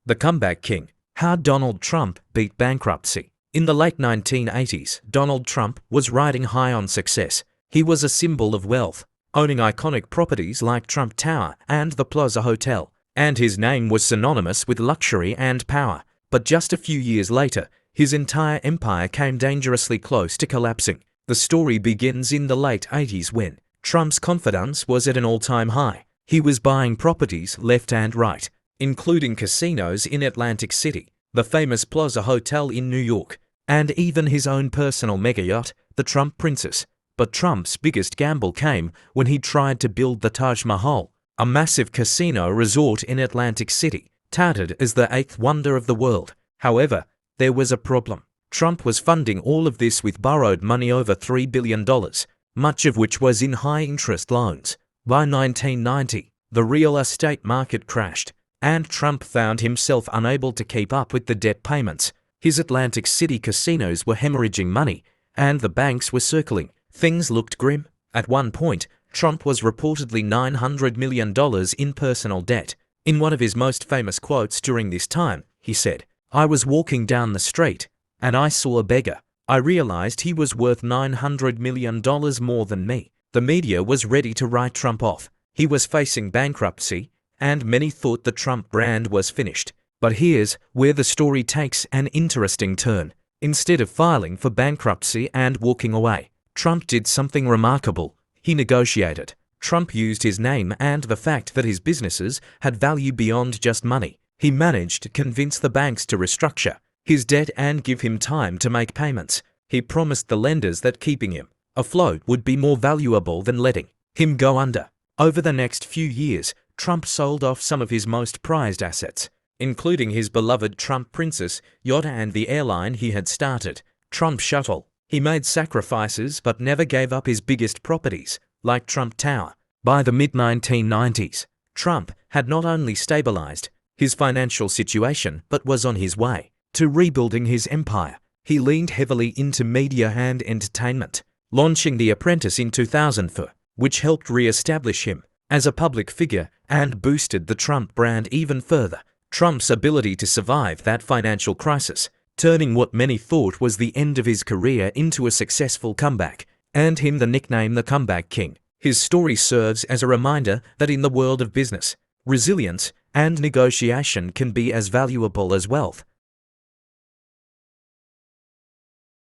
The Comeback King. How Donald Trump Beat Bankruptcy. In the late 1980s, Donald Trump was riding high on success. He was a symbol of wealth, owning iconic properties like Trump Tower and the Plaza Hotel, and his name was synonymous with luxury and power. But just a few years later, his entire empire came dangerously close to collapsing. The story begins in the late 80s when Trump's confidence was at an all-time high. He was buying properties left and right, including casinos in Atlantic City, the famous Plaza Hotel in New York, and even his own personal mega yacht, the Trump Princess. But Trump's biggest gamble came when he tried to build the Taj Mahal, a massive casino resort in Atlantic City, touted as the eighth wonder of the world. However, there was a problem. Trump was funding all of this with borrowed money, over $3 billion, much of which was in high-interest loans. By 1990, the real estate market crashed, and Trump found himself unable to keep up with the debt payments. His Atlantic City casinos were hemorrhaging money, and the banks were circling. Things looked grim. At one point, Trump was reportedly $900 million in personal debt. In one of his most famous quotes during this time, he said, "I was walking down the street, and I saw a beggar. I realized he was worth $900 million more than me." The media was ready to write Trump off. He was facing bankruptcy, and many thought the Trump brand was finished. But here's where the story takes an interesting turn. Instead of filing for bankruptcy and walking away, Trump did something remarkable. He negotiated. Trump used his name and the fact that his businesses had value beyond just money. He managed to convince the banks to restructure his debt and give him time to make payments. He promised the lenders that keeping him afloat would be more valuable than letting him go under. Over the next few years, Trump sold off some of his most prized assets, including his beloved Trump Princess yacht and the airline he had started, Trump Shuttle. He made sacrifices but never gave up his biggest properties, like Trump Tower. By the mid-1990s, Trump had not only stabilized his financial situation but was on his way to rebuilding his empire. He leaned heavily into media and entertainment, launching The Apprentice in 2004, which helped re-establish him as a public figure and boosted the Trump brand even further. Trump's ability to survive that financial crisis, turning what many thought was the end of his career into a successful comeback, earned him the nickname the Comeback King. His story serves as a reminder that in the world of business, resilience and negotiation can be as valuable as wealth.